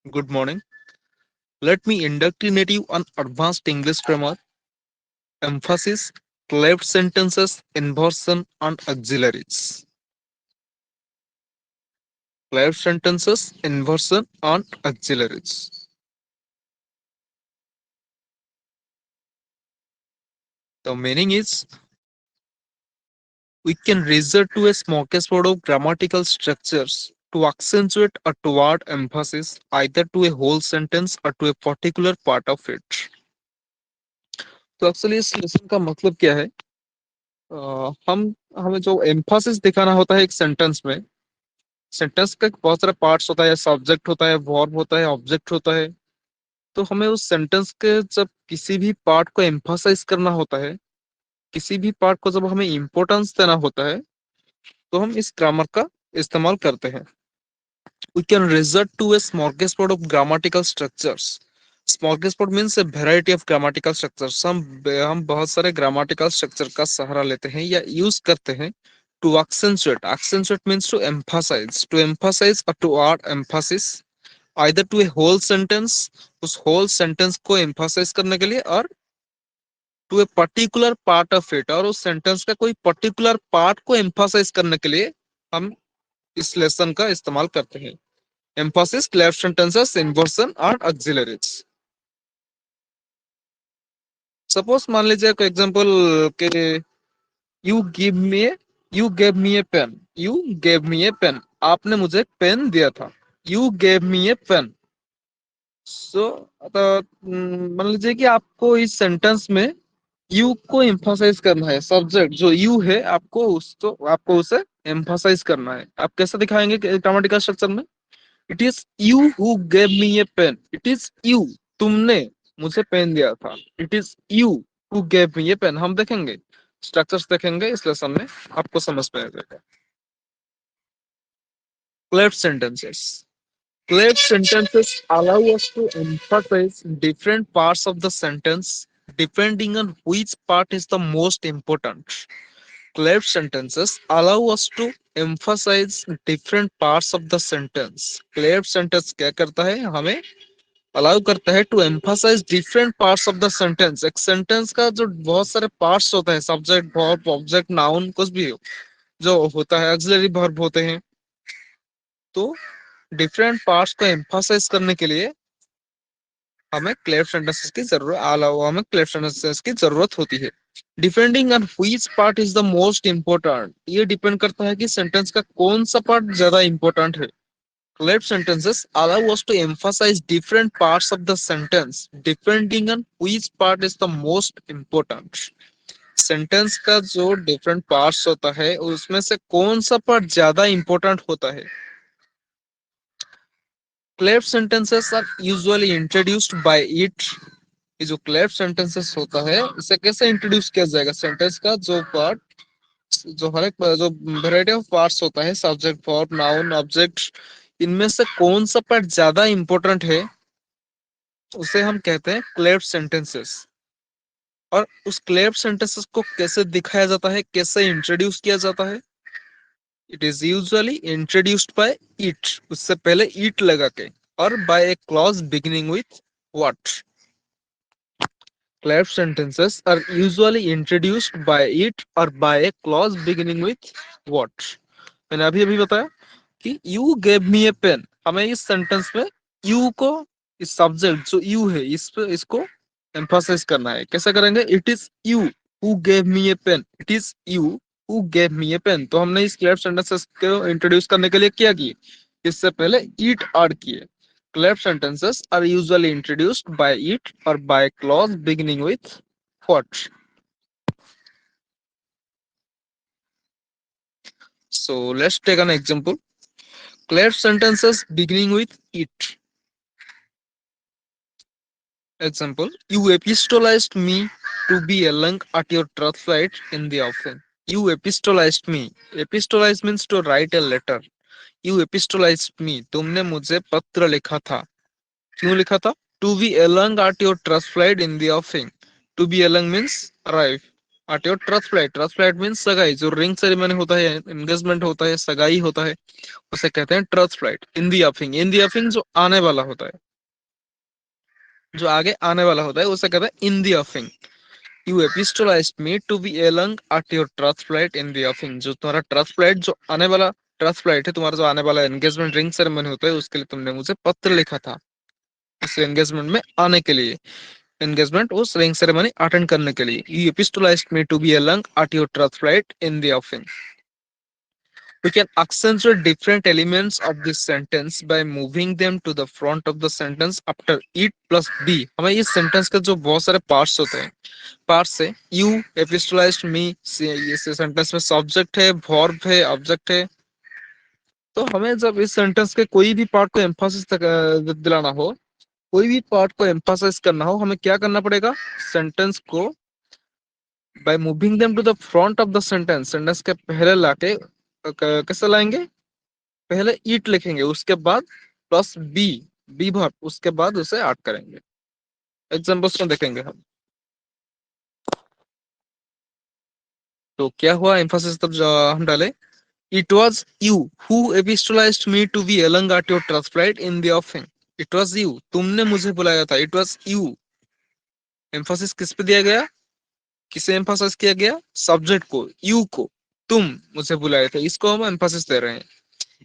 Good morning. Let me indoctrinate you on advanced English grammar, emphasis, cleft sentences, inversion, and auxiliaries. Cleft sentences, inversion, and auxiliaries. The meaning is we can resort to a smorgasbord of grammatical structures to accentuate a toward emphasis either to a whole sentence or to a particular part of it. तो actually इस lesson का मतलब क्या है? हम हमें जो एम्फासिस दिखाना होता है एक सेंटेंस में, सेंटेंस का बहुत सारे पार्ट्स होता है, सब्जेक्ट होता है, वर्ब होता है, ऑब्जेक्ट होता है। तो हमें उस सेंटेंस के जब किसी भी पार्ट को एम्फासाइज करना होता है, किसी भी पार्ट को जब हमें इम्पोर्टेंस देना होता है, तो हम इस ग्रामर का इस्तेमाल करते हैं। We can resort to a smorgasbord of grammatical structures. Smorgasbord means a variety of grammatical structures. हम बहुत सारे grammatical structure का सहारा लेते हैं या यूज करते हैं to accentuate. Accentuate means to emphasize. To emphasize or to add emphasis either to a whole sentence, उस whole sentence को emphasize करने के लिए, और to a particular part of it, और उस sentence का कोई particular part को emphasize करने के लिए हम इस lesson का इस्तेमाल करते हैं। Emphasis, cleft sentences, inversion and auxiliaries. Suppose मान लीजिए कोई एग्जांपल के you give me you gave me a pen, you gave me a pen, आपने मुझे एक पेन दिया था। You gave me a pen. So मान लीजिए कि आपको इस सेंटेंस में यू को एम्फासाइज करना है, सब्जेक्ट जो यू है आपको उसे एम्फासाइज करना है। आप कैसे दिखाएंगे ग्रामेटिकल स्ट्रक्चर में? It is you who gave me a pen. It is you, तुमने मुझे पेन दिया था। It is you who gave me a pen. हम देखेंगे, स्ट्रक्चर्स देखेंगे इस लेसन में, आपको समझ में आ जाएगा। Cleft sentences. Cleft sentences allow us to emphasize different parts of the sentence depending on which part is the most important. Cleft sentences allow us to emphasize different parts of the sentence. Cleft sentence क्या करता है? हमें allow करता है to emphasize different parts of the sentence. एक sentence का जो बहुत सारे पार्ट्स होते हैं, सब्जेक्ट, वर्ब, ऑब्जेक्ट, नाउन, कुछ भी हो, जो होता है, ऑक्सिलरी वर्ब होते हैं, तो डिफरेंट पार्ट्स को एम्फासाइज करने के लिए हमें क्लेफ्ट सेंटेंसेस की जरूरत हमें क्लेफ्ट सेंटेंसेस की जरूरत होती है। Depending on which part is the most important, ये डिपेंड करता है कि सेंटेंस का कौन सा पार्ट ज्यादा इंपॉर्टेंट है। Cleft sentences allow us to emphasize different parts of the sentence depending on which part is the most important. Sentence का जो डिफरेंट पार्ट्स होता है उसमें से कौन सा पार्ट ज्यादा इंपॉर्टेंट होता है। Cleft sentences are usually introduced by it. ये जो क्लेफ्ट सेंटेंसेस होता है, इसे कैसे इंट्रोड्यूस किया जाएगा? सेंटेंस का जो पार्ट, जो हर एक जो वैरायटी ऑफ पार्ट्स होता है, सब्जेक्ट, वर्ब, नाउन, ऑब्जेक्ट, इनमें से कौन सा पार्ट ज्यादा इंपॉर्टेंट है, उसे हम कहते हैं क्लेफ्ट सेंटेंसेस। और उस क्लेफ्ट सेंटेंसेस को कैसे दिखाया जाता है, कैसे इंट्रोड्यूस किया जाता है? It is usually introduced by it, उससे पहले इट लगा के, और by a clause beginning with what. Cleft sentences are usually introduced by it और by a clause beginning with what. मैंने अभी अभी बताया कि you gave me a pen, हमें इस सेंटेंस में यू को, इस सब्जेक्ट जो यू है, इस पे इसको एम्फासाइज करना है। कैसे करेंगे? It is you who gave me a pen. It is you who gave me a pen. तो हमने इस क्लेफ्ट सेंटेंसेस को इंट्रोड्यूस करने के लिए क्या किए? इससे पहले इट ऐड किए। Cleft sentences are usually introduced by it और by clause beginning with what. So let's take an example. Cleft sentences beginning with it. Example: you epistolized me to be along at your truck flight in the offing. You epistolized me. Epistolize means to write a letter. You epistolized me. तुमने मुझे पत्र लिखा था। क्यों लिखा था? To be along at your trust flight in the offing. To be along means arrive. Eight your trust flight. Trust flight means सगाई, जो रिंग सेरेमनी होता है, एंगेजमेंट होता है, सगाई होता है, उसे कहते हैं trust flight. In the अफिंग, in the offing जो आने वाला होता है, जो आगे आने वाला होता है, उसे कहते हैं in the offing. You epistolized me to be along at your trust flight in the offing. जो तुम्हारा ट्रस्ट फ्लाइट, जो आने वाला ट्रस्ट फ्लाइट है, तुम्हारा जो आने वाला एंगेजमेंट रिंग सेरेमनी होता है, उसके लिए तुमने मुझे पत्र लिखा था, इस एंगेजमेंट में आने के लिए, एंगेजमेंट उस रिंग सेरेमनी अटेंड करने के लिए। You epistolized me to be along at your trust flight in the offing. We can accentuate different elements of this sentence by moving them to the front of the sentence after it plus be। हमें इस sentence के जो बहुत सारे parts होते हैं, parts से you epistolized मी, इस सेंटेंस में सब्जेक्ट है, वर्ब है, ऑब्जेक्ट है। तो हमें जब इस सेंटेंस के कोई भी पार्ट को एम्फासिस दिलाना हो, कोई भी पार्ट को एम्फासाइज करना हो, हमें क्या करना पड़ेगा? सेंटेंस को by moving them to the front of the sentence, sentence के पहले लाके कैसे लाएंगे? पहले ईट लिखेंगे, उसके बाद प्लस बी, बी वर्ब, उसके बाद उसे ऐड करेंगे। एग्जांपल्स में देखेंगे हम। तो क्या हुआ एम्फासिस तब हम डाले, it was you who epistolized me to be along at your trust flight in the offing. It was you, तुमने मुझे बुलाया था। इट वाज यू, एम्फासिस किस पे दिया गया? किसे एम्फासाइज किया गया? सब्जेक्ट को, यू को। तुम मुझे बुलाए थे, इसको हम एम्फासिस दे रहे हैं।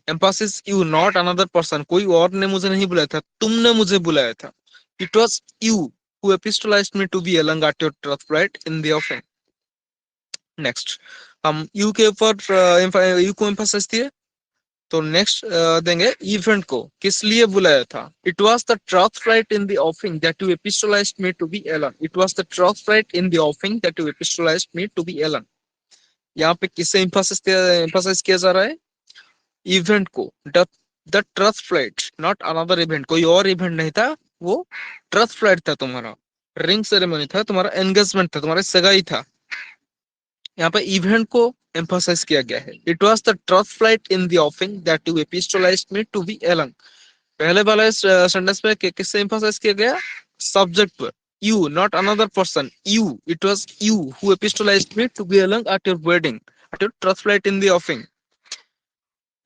Mphasis you, not another person, कोई और ने मुझे नहीं बुलाया था, तुमने मुझे बुलाया था। It was you who epistolized me to be along at your trust flight in the offing. Next, हम यू के ऊपर यू को एम्फासाइज दिए, तो नेक्स्ट देंगे इवेंट को, किस लिए बुलाया था? It was the trust flight in the offing that you epistolized me to be along. It was the trust flight in the offing that you epistolized me to be along. यहाँ पे किससे emphasise किया जा रहा है? Event को। The trust flight, not another event, कोई और इवेंट नहीं था, वो ट्रस्ट फ्लाइट था तुम्हारा, रिंग सेरेमनी था तुम्हारा, एंगेजमेंट था तुम्हारा, सगाई था। यहाँ पे इवेंट को एम्फासाइज किया गया है। It was the trust flight in the offing that you epistolized me to be along. पहले वाला सेंटेंस में किससे एम्फासाइज किया गया? सब्जेक्ट पर, you, not another person, you. It was you who epistolized me to be along at your wedding, at your trust flight in the offing.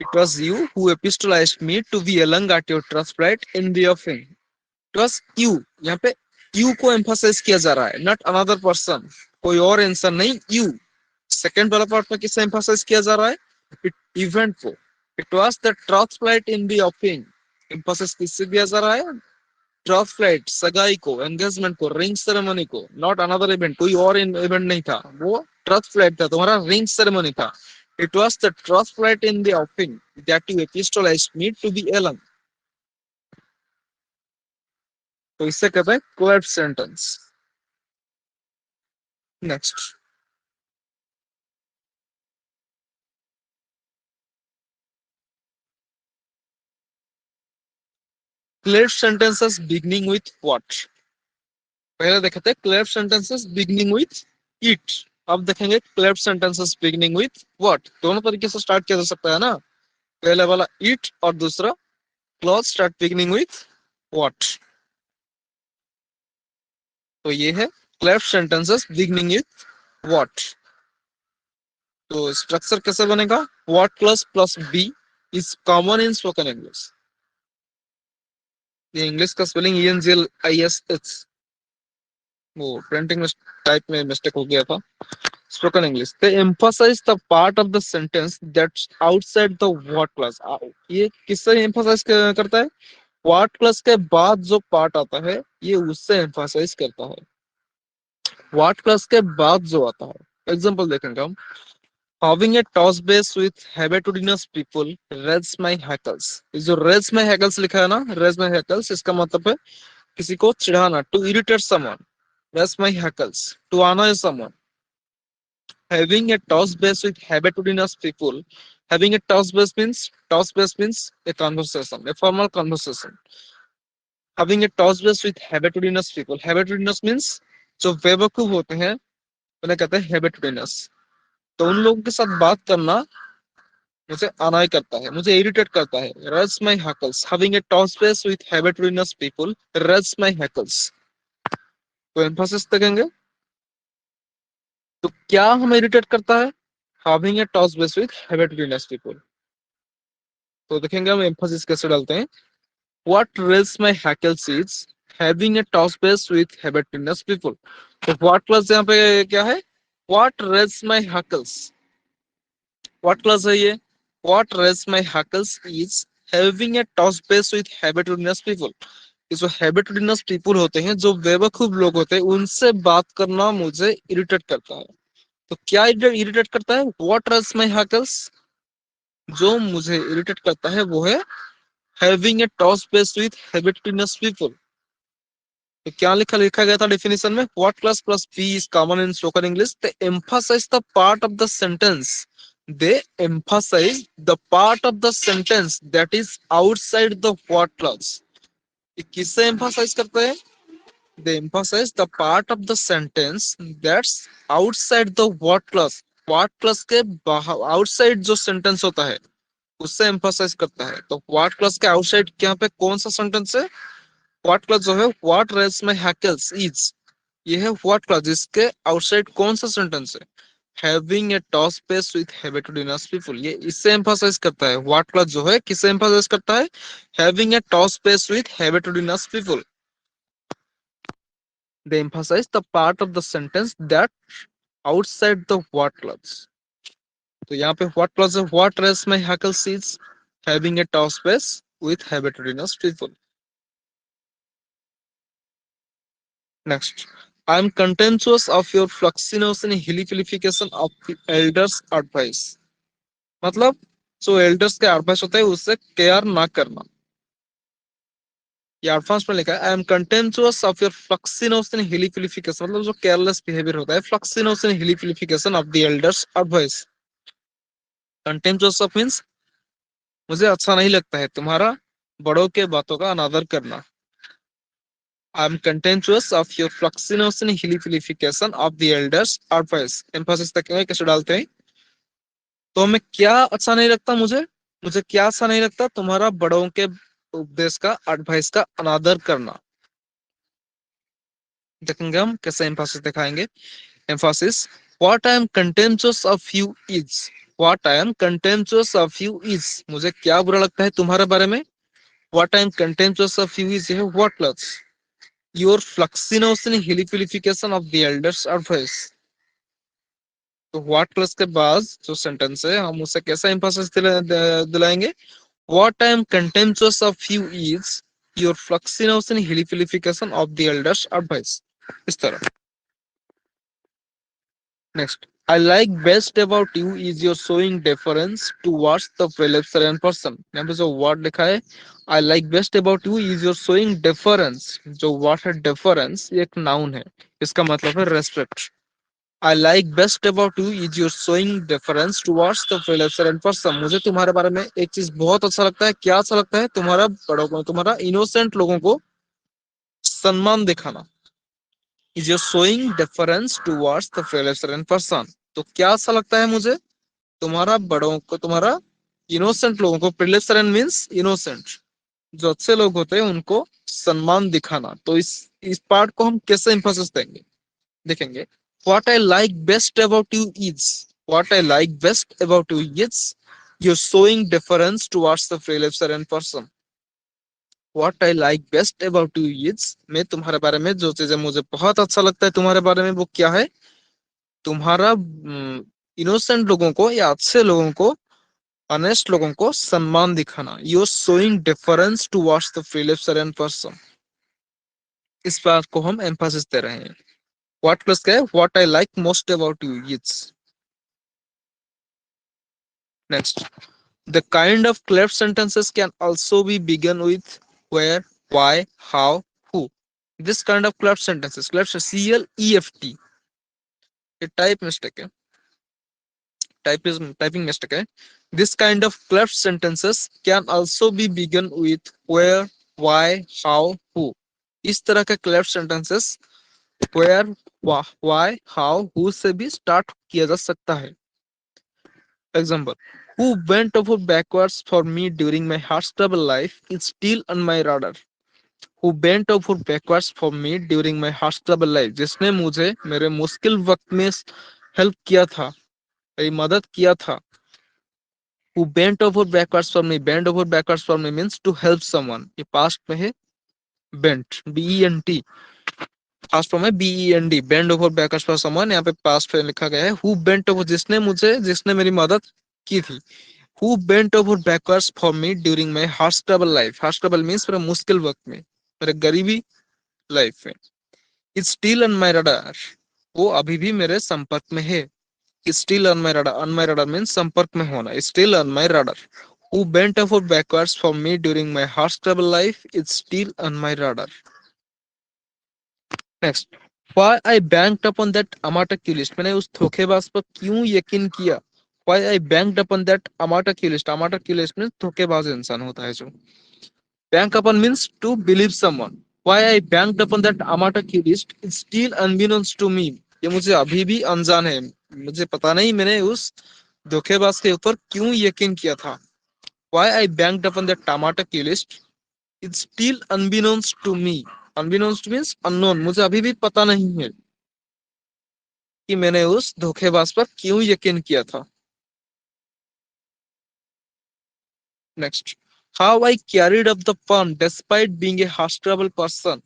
It was you who epistolized me to be along at your trust flight in the offing. It was you, यहाँ पे you को emphasise किया जा रहा है, not another person, कोई और इंसान नहीं, यू। सेकंड वाला पार्ट में किससे एम्फासाइज किया जा रहा है? इवेंट को। It was the trust flight in the offing, emphasis किससे दिया जा रहा है? ट्रस्ट फ्लाइट, सगाई को, एंगेजमेंट को, रिंग सेरेमनी को, नॉट अनदर इवेंट, कोई और इवेंट नहीं था, वो ट्रस्ट फ्लाइट था तुम्हारा, रिंग सेरेमनी था। It was the trust flight in the offing that you epistolized me to be along. तो इससे कहते हैं cleft sentence. Next, cleft sentences beginning with what. पहले देखे थे cleft sentences beginning with it, अब देखेंगे cleft sentences beginning with what. दोनों तरीके से स्टार्ट किया जा सकता है ना, पहले वाला इट और दूसरा clause start beginning with what. तो ये है cleft sentences beginning with what. तो स्ट्रक्चर कैसे बनेगा? What plus plus B is common in spoken English. ये इंग्लिश का स्पेलिंग ENGLISH, वो प्रिंटिंग टाइप में मिस्टेक हो गया था। Spoken English, they emphasize the part of the sentence that's outside the what clause। ये किससे emphasize करता है? what clause के बाद जो पार्ट आता है, ये उससे emphasize करता है। what clause के बाद जो आता है, एग्जांपल देखेंगे हम। having a toss base with habitudinous people raise my hackles। ये जो raise my hackles लिखा है ना, raise my hackles, इसका मतलब है किसी को चिढ़ाना, to irritate someone। raise my hackles, to annoy someone। having a toss base with habitudinous people, having a toss base means a conversation, a formal conversation। having a toss base with habitudinous people, habitudinous means जो बेवकूफ होते हैं उन्हें कहते हैं habitudinous। तो उन लोगों के साथ बात करना मुझे अनाय करता है, मुझे इरिटेट करता है। raise my hackles, having a toss base with habitudinous people raise my hackles। तो एम्फासिस देखेंगे, तो क्या हमें इरिटेट करता है? Having a toss base with habitudinous people. तो देखेंगे हम एम्फोसिस कैसे डालते हैं। What rails my hackle seeds having a toss base with habitudinous people. तो व्हाट प्लस यहाँ पे क्या है? What rails my hackles. What clause है ये? What raise my hackles is having a toss base with habitudinous people. ये जो हैबिटुडिनस people होते हैं, जो बेवकूफ लोग होते हैं, उनसे बात करना मुझे इरिटेट करता है। तो क्या इरिटेट करता है? What raise my hackles. जो मुझे इरिटेट करता है वो है having a toss base with habitudinous people. तो क्या लिखा लिखा गया था डेफिनेशन में? What clause plus B is common in spoken English. They emphasize the part of the sentence. They emphasize the part of the sentence that is outside the what clause. ये किससे emphasize करते हैं? They emphasize the part of the sentence that's outside the what class. What class के बाहर outside जो sentence होता है उससे एम्फासाइज करता है। तो व्हाट क्लास के आउटसाइड यहाँ पे कौन सा सेंटेंस है? व्हाट क्लास जो है what raise my hackles is, ये है व्हाट क्लास जिसके आउटसाइड कौन सा सेंटेंस है? Having a toss pace with habitudinous people. ये इससे एम्फासाइज करता है। व्हाट क्लास जो है किससे एम्फासाइज करता है? Having a toss pace with habitudinous people. They emphasize the part of the sentence that outside the what clause. तो यहाँ पे व्हाट क्लास है what raise my hackles is having a toss pace with habitudinous people. Next, I am contemptuous of your fluxiness and hillification of the elders' advice. मतलब जो elders के advice होता है उससे केयर ना करना। ये एडवांस में लिखा है I am contemptuous of your fluxinous and hilifilification. मतलब जो केयरलेस बिहेवियर होता है, fluxinous and hilifilification of the elders advice. Contemptuous of means मुझे अच्छा नहीं लगता है तुम्हारा बड़ों के बातों का अनादर करना। I am contemptuous of your fluxinous and hilifilification of the elders advice. Emphasis तक कैसे डालते हैं? तो हमें क्या अच्छा नहीं लगता? मुझे क्या अच्छा नहीं लगता? तुम्हारा बड़ों के उपदेश का, एडवाइस का अनादर करना। देखेंगे हम कैसे एम्फासिस दिखाएंगे। Emphasis what I am contemptuous of you is. What I am contemptuous of you is, मुझे क्या बुरा लगता है तुम्हारे बारे में। What I am contemptuous of you is है what plus your fluxinous in hilifilification of the elders advice. तो व्हाट प्लस के बाद जो सेंटेंस है हम उसे कैसा एम्फासिस दिलाएंगे? What I am contemptuous of you is your flexiness and hillification of the elders' advice. इस तरह। Next, I like best about you is your showing deference towards the Philipsarian person. यहाँ पे जो word लिखा है I like best about you is your showing deference। जो word है deference ये एक noun है, इसका मतलब है respect। I like best about you is your showing deference towards the Philipsarian person। मुझे तुम्हारे बारे में एक चीज बहुत अच्छा लगता है। क्या अच्छा लगता है? तुम्हारा बड़ों को, तुम्हारा इनोसेंट लोगों को सम्मान दिखाना। Is your showing difference towards the feliarent person. तो क्या अच्छा लगता है मुझे? तुम्हारा बड़ों को, तुम्हारा इनोसेंट लोगों को, प्रिलेसरेंट मींस इनोसेंट, जो अच्छे लोग होते हैं उनको सम्मान दिखाना। तो इस पार्ट को हम कैसे इंफोसिस देंगे? देखेंगे। What I like best about you is, what I like best about you is you're showing deference towards the freelancer person। What I like best about you is, मैं तुम्हारे बारे में जो चीजें मुझे बहुत अच्छा लगता है तुम्हारे बारे में वो क्या है? तुम्हारा इनोसेंट लोगों को या अच्छे लोगों को, ऑनेस्ट लोगों को सम्मान दिखाना। You are showing difference towards the freelancer person. इस बात को हम एम्फासिस दे रहे हैं। व्हाट प्लस क्या है? What I like most about you is. Next, the kind of cleft sentences can also be begun with where, why, how, who. This kind of cleft sentences, cleft CLEFT, ये type mistake है, typing mistake है। This kind of cleft sentences can also be begun with where, why, how, who. इस तरह के cleft sentences where, why, how, who से भी start किया जा सकता है। Example, who bent over backwards for me during my hostile life is still on my radar। Who bent over backwards for me during my hostile life, जिसने मुझे मेरे मुश्किल वक्त में हेल्प किया था, मेरी मदद किया था। who bent over backwards for me, bend over backwards for me means to help someone, ये पास्ट में है। bent, bent, पास्ट फॉर्म है bend, bend over backwards for someone, यहाँ पे पास्ट में लिखा गया है who bent over, जिसने मेरी मदद की थी। who bent over backwards for me during my harsh trouble life, harsh trouble means मेरे मुश्किल वक्त में, मेरे गरीबी लाइफ में। is still on my radar, वो अभी भी मेरे संपर्क में है। still on my radar, on my radar means संपर्क में होना, still on my radar। who bent over backwards for me during my harsh trouble life is still on my radar। Next, why I banked upon that amateurist, मैंने उस धोखेबाज पर क्यों यकीन किया। why I banked upon that amateurist, amateurist means धोखेबाज इंसान होता है जो। bank upon means to believe someone। why I banked upon that amateurist is still unbeknownst to me, ये मुझे अभी भी अनजान है, मुझे पता नहीं मैंने उस धोखेबाज के ऊपर क्यों यकीन किया था। why I banked upon that amateurist is still unbeknownst to me। unbeknownst means unknown, मुझे अभी भी पता नहीं है कि मैंने उस धोखेबाज पर क्यों यकीन किया था। Next, how I carried up the firm despite being a hostable person,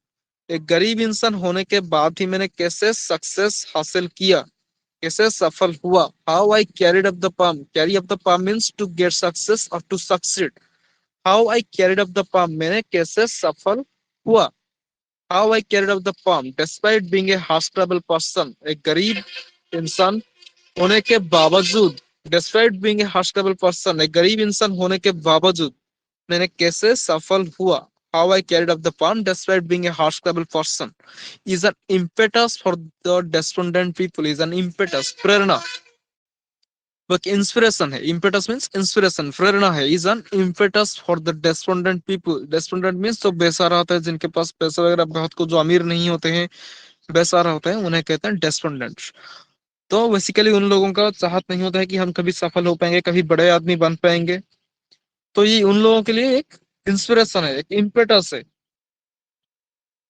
एक गरीब इंसान होने के बाद ही मैंने कैसे सक्सेस हासिल किया, कैसे सफल हुआ। How I carried up the firm, carry up the firm means to get success और to succeed. How I carried up the firm, मैंने कैसे सफल हुआ। How I carried up the firm despite being a hostable person, एक गरीब इंसान होने के बावजूद, despite being a hostable person, एक गरीब इंसान होने के बावजूद मैंने कैसे सफल हुआ। How I carried up the firm despite being a hostable person is an impetus for the despondent people, is an impetus प्रेरणा, इंस्पिरेशन है। इम्पेटस मीन्स इंस्पिरेशन, प्रेरणा है। Is an impetus for the despondent people, despondent means जो बेसहारा होता है, जिनके पास पैसा वगैरह बहुत, को जो अमीर नहीं होते हैं, बेसहारा होते हैं, उन्हें कहते हैं डेस्पोंडेंट। तो बेसिकली उन लोगों का चाहत नहीं होता है कि हम कभी सफल हो पाएंगे, कभी बड़े आदमी बन पाएंगे। तो ये उन लोगों के लिए एक इंस्पिरेशन है, एक इम्पेटस है।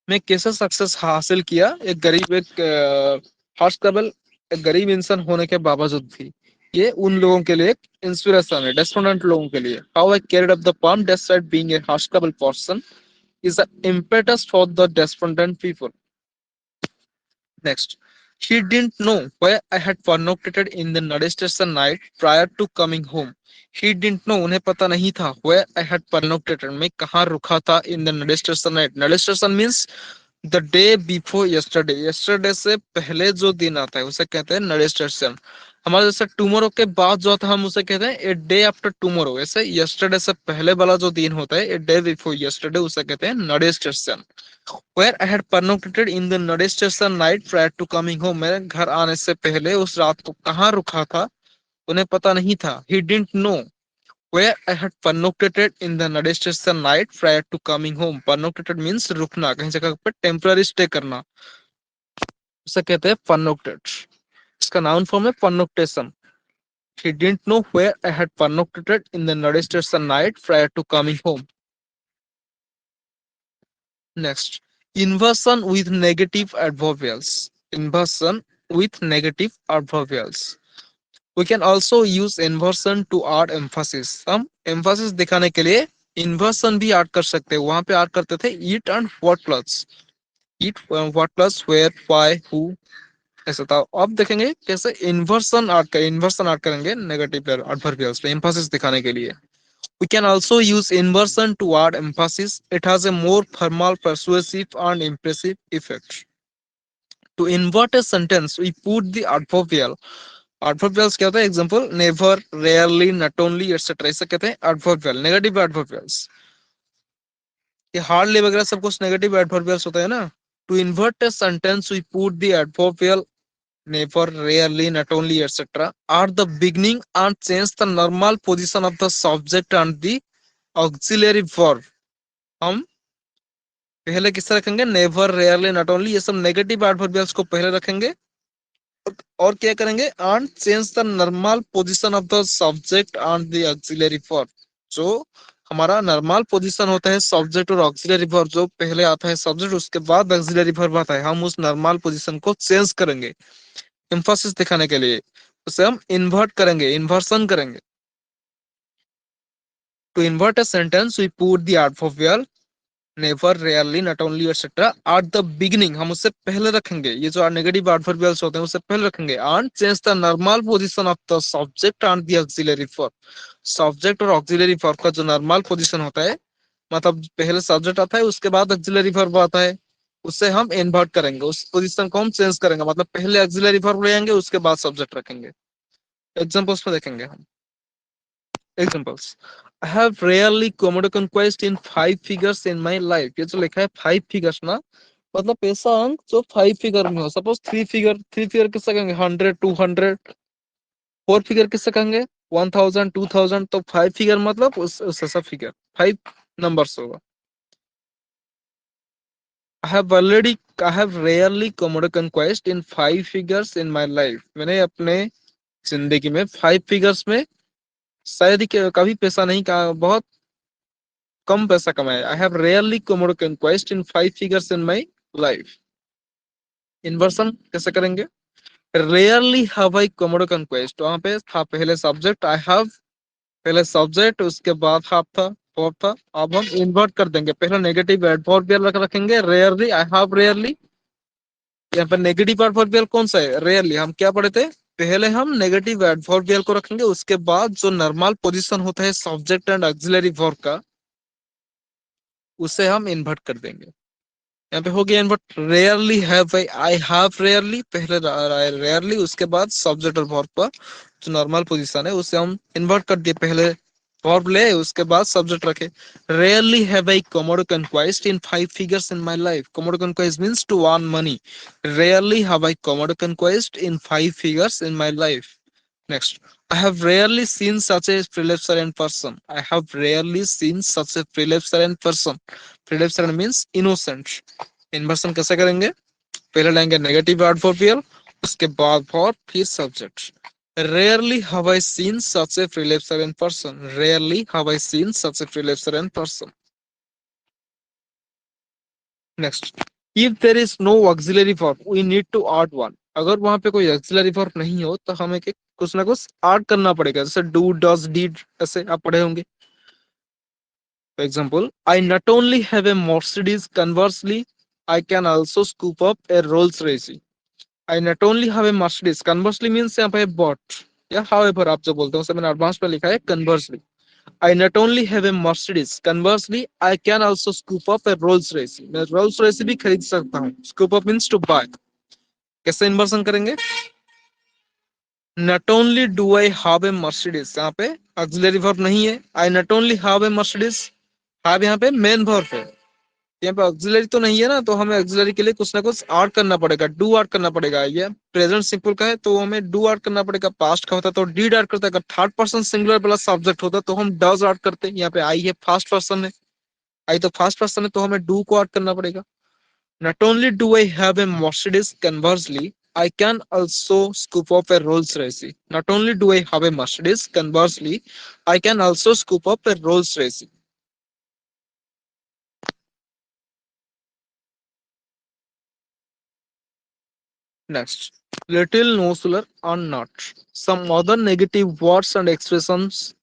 मैं कैसे सक्सेस हासिल किया, एक गरीब, एक हॉस्टेबल, एक गरीब इंसान होने के बावजूद भी, ये उन लोगों के लिए एक इंस्पिरेशन है, डेस्पोंडेंट लोगों के लिए। How I carried up the firm despite being a hostable person is the impetus for the despondent people. Next, he didn't know where I had pernoctated in the Nadi station night prior to coming home. He didn't know, उन्हें पता नहीं था, where I had pernoctated, मैं कहाँ रुका था, in the Nadi station night। Nadi station means the day before yesterday, yesterday से पहले जो दिन आता है उसे कहते हैं नडे स्टेशन। हमारे जैसे टुमारो के बाद जो आता है हम उसे कहते हैं ए डे आफ्टर टुमारो। ऐसे यस्टरडे से पहले वाला जो दिन होता है, ए डे बिफोर यस्टरडे, उसे कहते हैं नडे station. Where I had pernocted in the नडे station night prior to coming home, मेरे घर आने से पहले उस रात को कहाँ रुका था, उन्हें पता नहीं था। He didn't know where I had pernoctated in the Nadi station night prior to coming home। Pernoctated means रुकना, कहीं जगह पर टेम्पररी स्टे करना, उसे कहते हैं pernoctate। इसका नाउन फॉर्म है pernoctation। He didn't know where I had pernoctated in the Nadi station night prior to coming home। Next, inversion with negative adverbials, inversion with negative adverbials। We can also use inversion to add emphasis। हम emphasis दिखाने के लिए inversion भी add कर सकते हैं। वहां पे ऐड करते थे it and what plus, it what plus where why who, ऐसा था। अब देखेंगे कैसे inversion ऐड करेंगे नेगेटिव adverbials पे emphasis दिखाने के लिए। We can also use inversion to add emphasis। It has a more formal, persuasive and impressive effect। To invert a sentence, we put the adverbial। Adverbials क्या होता है, example never, rarely, not only, etcetera, इसे कहते हैं adverbial, negative adverbials. ये hardly वगैरह सब कुछ नेगेटिव एडवर्बियल्स होता है ना। To invert a sentence we put the adverbial never, rarely, not only, etcetera are the beginning and change the normal position of the subject and the auxiliary verb. हम पहले किससे रखेंगे, नेवर, रेयरली, नॉट ओनली, ये सब negative adverbials को पहले रखेंगे। और क्या करेंगे, and change the normal position of the subject and the auxiliary verb. जो हमारा नॉर्मल पोजीशन होता है सब्जेक्ट और ऑक्सिलरी वर्ब, जो पहले आता है सब्जेक्ट उसके बाद ऑक्सिलरी वर्ब आता है, हम उस नॉर्मल पोजीशन को चेंज करेंगे। एम्फोसिस दिखाने के लिए उसे हम इन्वर्ट करेंगे, इन्वर्सन करेंगे। To invert a sentence we put the adverbial never, rarely, not only etcetera at the beginning, हम उससे पहले रखेंगे, ये जो नेगेटिव एडवर्बियल्स होते हैं उससे पहले रखेंगे। And change the normal position of the subject and the auxiliary verb, subject और ऑक्सिलरी वर्ब का जो नॉर्मल पोजीशन होता है, मतलब पहले सब्जेक्ट आता है उसके बाद ऑक्सिलरी वर्ब आता है, उससे हम इन्वर्ट करेंगे, उस पोजीशन को हम चेंज करेंगे, मतलब पहले ऑक्सिलरी वर्ब ले आएंगे उसके बाद सब्जेक्ट रखेंगे। एग्जांपल्स में देखेंगे हम। Examples, I have rarely commode conquest in 5 figures in my life, ये जो लिखा है 5 फिगर्स ना, मतलब ऐसा अंक जो 5 फिगर में हो। सपोज 3 फिगर, 3 फिगर किससे कहेंगे? 100, 200। 4 फिगर किससे कहेंगे? 1000, 2000। तो 5 फिगर मतलब उस ऐसा फिगर 5 नंबर्स होगा। I have rarely commode conquest in 5 figures in my life, मैंने अपने जिंदगी में 5 फिगर्स में शायद ही कभी पैसा नहीं कहा, बहुत कम पैसा कमाया। I have rarely commode conquest in 5 figures in my life. Inversion कैसे करेंगे? Rarely have I commode conquest, वहां पे था पहले सब्जेक्ट आई हैव, पहले सब्जेक्ट उसके बाद हैव था, वर्ब था। अब हम इन्वर्ट कर देंगे, पहले नेगेटिव एडवर्बियल रखेंगे रेयरली, आई हैव रेयरली। यहाँ पर नेगेटिव एडवर्बियल कौन सा है? रेयरली। हम क्या पढ़े थे? पहले हम नेगेटिव एडवर्बियल को रखेंगे, उसके बाद जो नॉर्मल पोजीशन होता है सब्जेक्ट एंड ऑक्सिलरी वर्ब का, उसे हम इन्वर्ट कर देंगे। यहाँ पे हो गया invert. Rarely have I have rarely, पहले रेयरली उसके बाद सब्जेक्ट और वर्ब का जो नॉर्मल पोजीशन है उसे हम इन्वर्ट कर दिए, पहले वर्ब ले उसके बाद सब्जेक्ट रखे। Rarely have I commode conquest in 5 figures in my life, commode conquest means to earn money. Rarely have I commode conquest in 5 figures in my life. Next, I have rarely seen such a Philipsarian person. I have rarely seen such a Philipsarian person. Philipsarian means innocent. Inversion कैसे करेंगे? पहले लेंगे negative adverbial, उसके बाद verb, फिर subject. Rarely have I seen such a Philipsarian person. Rarely have I seen such a Philipsarian person. Next, if there is no auxiliary verb, we need to add one. अगर वहां पे कोई auxiliary verb नहीं हो तो हमें कुछ ना कुछ ऐड करना पड़ेगा, जैसे डू, डज, डिड, ऐसे आप पढ़े होंगे। For example, I not only have a Mercedes, conversely I can also scoop up A Rolls Royce. I not only have a Mercedes, conversely means यहाँ पे बट या हाउएवर आप जो बोलते हैं उसे मैंने एडवांस में लिखा है conversely. I not only have a Mercedes, conversely, I can also scoop up a Rolls Royce. मैं Rolls Royce भी खरीद सकता हूँ। Scoop up means to buy. कैसे इन्वर्सन करेंगे? Not only do I have a Mercedes, यहाँ पे auxiliary verb नहीं है। I not only have a Mercedes, have यहाँ पे main verb है। यहाँ पे ऑक्सिलरी तो नहीं है ना, तो हमें ऑक्सिलरी के लिए कुछ ना कुछ ऐड करना पड़ेगा, डू ऐड करना पड़ेगा। ये प्रेजेंट सिंपल का है तो हमें डू ऐड करना पड़ेगा, पास्ट का होता तो डीड ऐड करते, अगर थर्ड पर्सन सिंगुलर वाला सब्जेक्ट होता तो हम डज ऐड करते। यहाँ पे आई है फर्स्ट पर्सन है, आई तो फर्स्ट पर्सन है तो हमें डू को ऐड करना पड़ेगा। Not only do I have A Mercedes, conversely I can also scoop up a Rolls Royce. Not only do I have a Mercedes, conversely, I can also scoop up a Rolls Royce. Next, little, no solar, or not. Some other negative words and expressions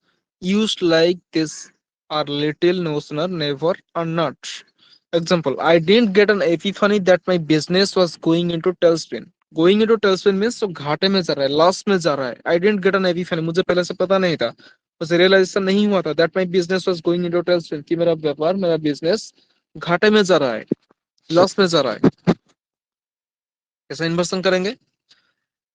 used like this are little, no sooner, never, or not. Example, I didn't get an epiphany that my business was going into tailspin. Going into tailspin means तो घाटे में जा रहा है, loss में जा रहा है। I didn't get an epiphany, मुझे पहले से पता नहीं था, मुझे रियलाइजेशन नहीं हुआ था that my business was going into tailspin, कि मेरा व्यापार, मेरा बिजनेस घाटे में जा रहा है, लॉस में जा रहा है। कैसे इन्वर्सन करेंगे?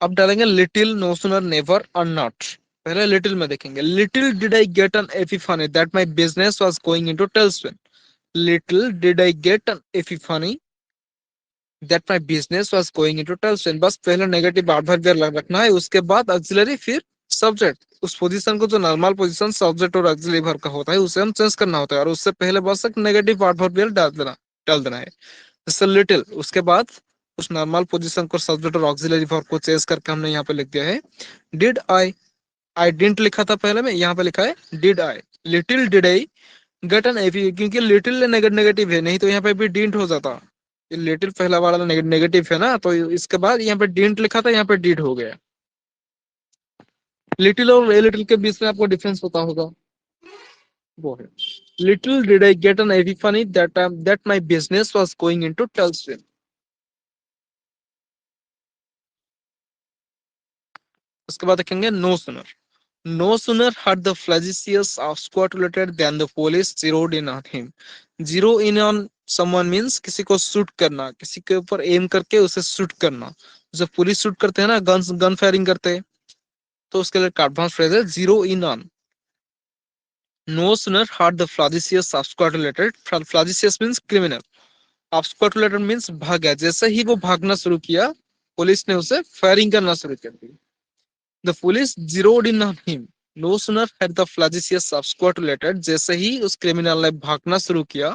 अब डालेंगे लिटिल, नो सूनर, नेवर और नॉट। पहले लिटिल में देखेंगे, little did I get an epiphany that my business was going into tailspin. Little did I get an epiphany that my business was going into tailspin. बस पहले negative adverb रखना है, उसके बाद ऑक्सिलरी, फिर सब्जेक्ट। उस पोजीशन को जो नॉर्मल पोजीशन सब्जेक्ट और ऑक्सिलरी वर्ब का होता है उसे हम चेंज करना होता है, और उससे पहले बस एक नेगेटिव एडवर्ब डाल देना है। जैसे लिटिल, उसके बाद उस नॉर्मल पोजीशन को सब्जेक्ट और ऑक्सिलरी वर्ब को चेंज करके हमने यहाँ पे लिख दिया है डिड आई डिडंट लिखा था पहले में, यहाँ पे लिखा है did I. Little did I get an AP, क्योंकि लिटिल नेगेटिव है, नहीं तो यहाँ पे भी डिडंट हो जाता। ये लिटिल पहला वाला नेगेटिव है ना, तो इसके बाद यहाँ पे डिडंट लिखा था, यहाँ पे डिड हो गया। लिटिल और ए लिटिल के बीच में आपको डिफरेंस पता होगा, वो है little did I get an epiphany that my business was going into tailstream. उसके बाद देखेंगे no sooner. No sooner had the flagitious absquatulated than the police zeroed in on him. Zero in on someone means किसी को shoot करना, किसी के ऊपर M करके उसे शूट करना। जब पुलिस शूट करते हैं ना, गन फायरिंग करते हैं, तो उसके लिए एडवांस फ्रेज है zero in on. No sooner had the flagitious absquatulated, flagitious means criminal, absquatulated means भागा, जैसे ही वो भागना शुरू किया, पुलिस ने उसे फायरिंग करना शुरू कर दी। The police zeroed in on him. No sooner had the flagitious absquatulated, जैसे ही उस क्रिमिनल ने भागना शुरू किया,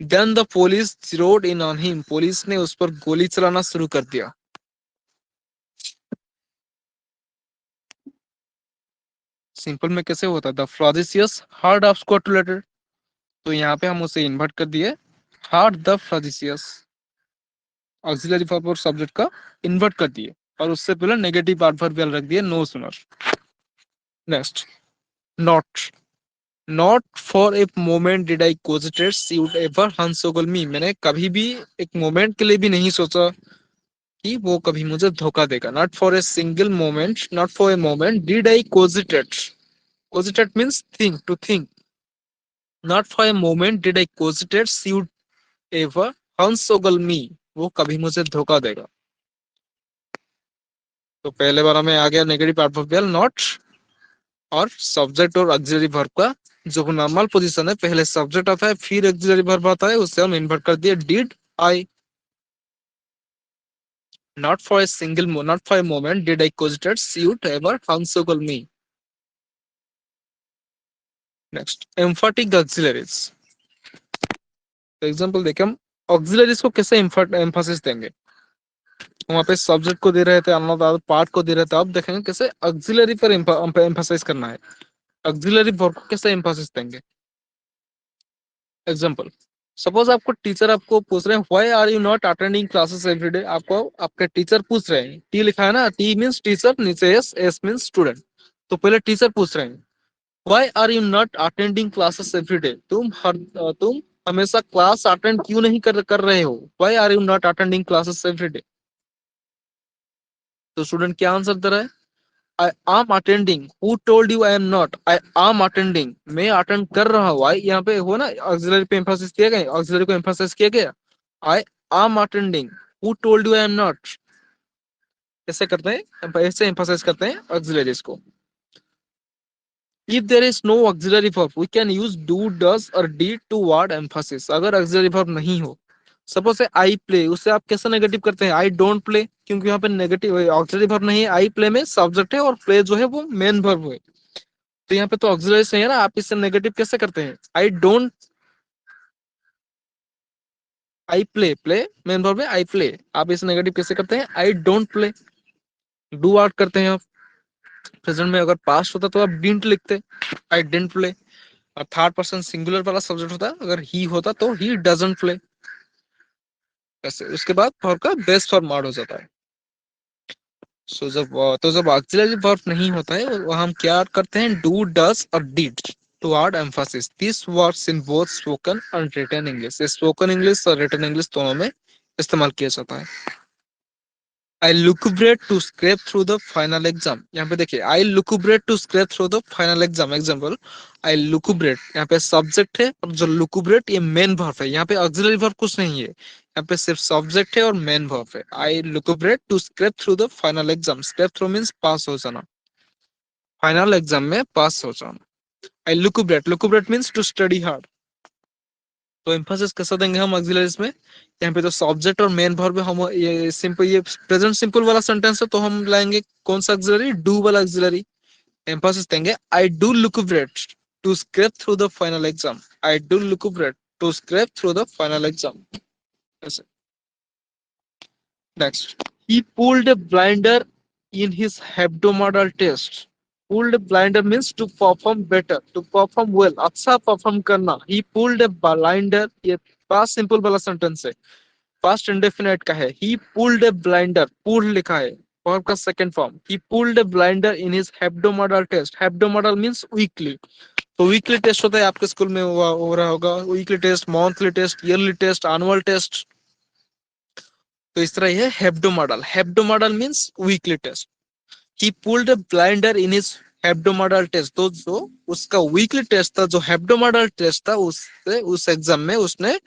then the police zeroed in on him. Police ने उस पर गोली चलाना शुरू कर दिया। सिंपल में कैसे होता है? The flagitious had absquatulated, तो यहाँ पे हम उसे इन्वर्ट कर दिए, had the flagitious auxiliary verb और सब्जेक्ट का इन्वर्ट कर दिए, और उससे पहले नेगेटिव एडवर्बियल रख दिए no sooner. Next not. Not for a moment did I cogitate she would ever hornswoggle me. मैंने कभी भी एक मोमेंट के लिए भी नहीं सोचा कि वो कभी मुझे धोखा देगा। Not for a single moment, not for a moment did I cogitate. Cogitate means think, to think. Not for a moment did I cogitate she would ever hornswoggle me, वो कभी मुझे धोखा देगा। तो पहले बार में आ गया नेगेटिव एडवर्बियल नॉट, और सब्जेक्ट और ऑक्सिलरी वर्ब का जो नॉर्मल पोजीशन है, पहले सब्जेक्ट आता है फिर ऑक्सिलरी वर्ब आता है, उससे हम इन्वर्ट कर दिए did I. Not for a single not for a moment did I cogitate she would ever hornswoggle me. Next emphatic auxiliaries. Example देखें हम ऑक्सिलरीज को कैसे एम्फासिस देंगे। वहां पे सब्जेक्ट को दे रहे थे, अनदर पार्ट को दे रहे थे, अब देखेंगे कैसे ऑक्सिलरी पर एम्फासाइज करना है। ऑक्सिलरी वर्ब को कैसे एम्फासिस देंगे। एग्जांपल, सपोज आपको टीचर आपको पूछ रहे हैं why are you not attending classes everyday. आपको आपके टीचर पूछ रहे हैं, टी लिखा है ना, टी मींस टीचर, नीचे एस, एस मींस स्टूडेंट। तो पहले टीचर पूछ रहे हैं why are you not attending classes every day, तुम हमेशा क्लास अटेंड क्यों नहीं कर रहे हो। Why are you not attending classes every day. तो स्टूडेंट क्या आंसर दे रहा है, I am attending. Who told you I am not, I am attending, मैं अटेंड कर रहा हूँ। आई यहाँ पे हो ना, ऑक्सिलरी पे एम्फासिस किया गया, ऑक्सिलरी को एम्फासिस किया गया। आई am attending, who told you I am not. ऐसे करते हैं, ऐसे एम्फासाइज करते हैं ऑक्सिलरीज को। If there is no auxiliary verb, we can use do, does और did to word emphasis। अगर auxiliary verb नहीं हो, सपोज है आई प्ले, उससे आप कैसे नेगेटिव करते हैं, आई डोंट प्ले, क्योंकि यहाँ पे नेगेटिव ऑक्सिलरी वर्ब नहीं है। आई प्ले में सब्जेक्ट है और प्ले जो है वो मेन वर्ब है, तो यहाँ पे तो ऑक्सिलरी नहीं है ना, आप इससे नेगेटिव कैसे करते हैं। I don't, I play, play main verb है, आई प्ले, आप इसे नेगेटिव कैसे करते हैं, I don't play. Do out करते हैं आप, प्रेजेंट में अगर पास्ट होता तो आप डिडंट लिखते, आई डिडंट प्ले। और थर्ड पर्सन सिंगुलर वाला सब्जेक्ट होता, अगर ही होता तो ही डजंट प्ले। ऐसे उसके बाद वर्ब का बेस फॉर्म मार्ड हो जाता है। सो जब ऑक्सिलरी वर्ब नहीं होता है, वहां हम क्या करते हैं, डू, डज और did to add emphasis। These words in both spoken and written English। Spoken English और रिटन इंग्लिश दोनों में इस्तेमाल किया जाता है। I lucubrate to scrape through the final exam. यहाँ पे देखिए, I lucubrate to scrape through the final exam. Example, I lucubrate, यहाँ पे सब्जेक्ट है, और जो लुकुब्रेट ये मेन वर्ब है, यहाँ पे ऑक्सिलरी वर्ब कुछ नहीं है, यहाँ पे सिर्फ सब्जेक्ट है और मेन वर्ब है। I lucubrate to scrape through the final exam. Scrape through means pass हो जाना, फाइनल एग्जाम में पास हो जाना। I lucubrate, lucubrate means to study hard. तो एम्फासिस कैसा देंगे हम ऑक्सिलरीज में, यहाँ पे तो सब्जेक्ट और मेन वर्ब है, हम ये सिंपल, ये प्रेजेंट सिंपल वाला सेंटेंस है, तो हम लाएंगे कौन सा ऑक्सिलरी, डू वाला ऑक्सिलरी। एम्फासिस देंगे I do lucubrate to scrape through the final exam. I do lucubrate to scrape through the final exam. ऐसे। Next, he pulled a blinder in his hebdomadal test। pulled a blinder means to perform better, to perform well, अच्छा perform करना। he pulled a blinder, ये past simple वाला sentence है, past indefinite का है, he pulled a blinder, pulled लिखा है verb का second form, he pulled a blinder in his hebdomadal test, hebdomadal means weekly, तो वीकली टेस्ट होता है आपके स्कूल में हुआ हो रहा होगा, weekly test, monthly test, yearly test, annual test, तो इस तरह ये hebdomadal, hebdomadal means weekly test, he pulled a blinder in his hebdomadal test, तो जो उसका वीकली टेस्ट था, जो हेब्डोमोडल टेस्ट था, उससे उस एग्जाम में उसने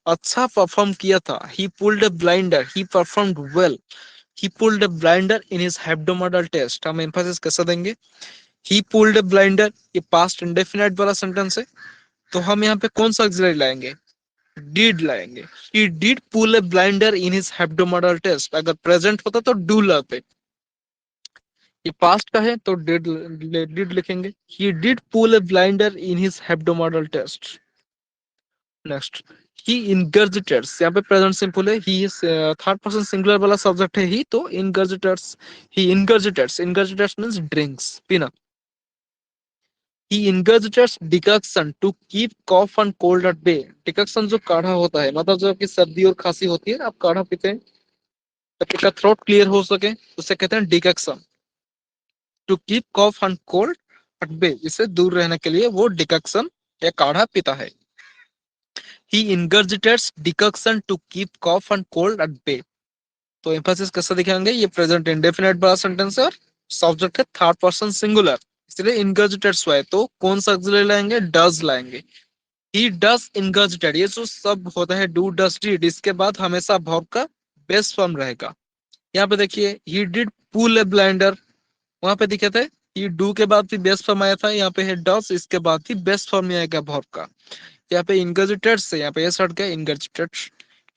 अच्छा परफॉर्म किया था, he pulled a blinder, he performed well, he pulled a blinder in his hebdomadal test, हम एम्फासिस कैसे देंगे, ही पुल्ड अ ब्लाइंडर, ये पास्ट इंडेफिनाइट वाला सेंटेंस है, तो हम यहाँ पे कौन सा ऑक्सिलरी लाएंगे, डिड लाएंगे, he did pull a blinder in his hebdomadal test, अगर प्रेजेंट होता तो डू लाते, ये पास्ट का है तो डिड लिखेंगे, he did pull a blinder in his hebdomadal test. Next, he ingurgitates, यहाँ पे प्रेजेंट सिंपल है, ही थर्ड पर्सन सिंगुलर वाला सब्जेक्ट है ही, तो इनगर्जिटेट्स, ही इनगर्जिटेट्स, इनगर्जिटेट्स मींस ड्रिंक्स, पीना, he ingurgitates decoction to keep cough and cold at bay, decoction जो काढ़ा होता है, मतलब जो आपकी सर्दी और खांसी होती है, आप काढ़ा पीते हैं ताकि का थ्रोट क्लियर हो सके, उसे कहते हैं decoction, to keep cough and cold at bay, इससे दूर रहने के लिए वो डिकक्शन या काढ़ा पीता है, he ingurgitates decoction to keep cough and cold at bay, तो एम्फासिस कैसे दिखाएंगे, ये प्रेजेंट इंडेफिनिट वाला सेंटेंस है और सब्जेक्ट है थर्ड पर्सन सिंगुलर, इसलिए इनगर्जिटेट्स हुआ है, तो कौन सा ऑक्सिलरी लाएंगे, डज लाएंगे, ही डज इनगर्जिटेड, ये जो सब होता है डू डज डिड, इसके बाद हमेशा वर्ब का बेस्ट फॉर्म रहेगा, यहाँ पे देखिए ही डिड पुल ए ब्लाइंडर, वहां पे दिखे थे ये डू के बाद भी बेस्ट फॉर्म आया था, यहाँ पे है डस, इसके बाद भी बेस्ट फॉर्म में आएगा वर्ब का, यहाँ पे इनगर्जिटेड से यहाँ पे ये हट गया ingurgitated,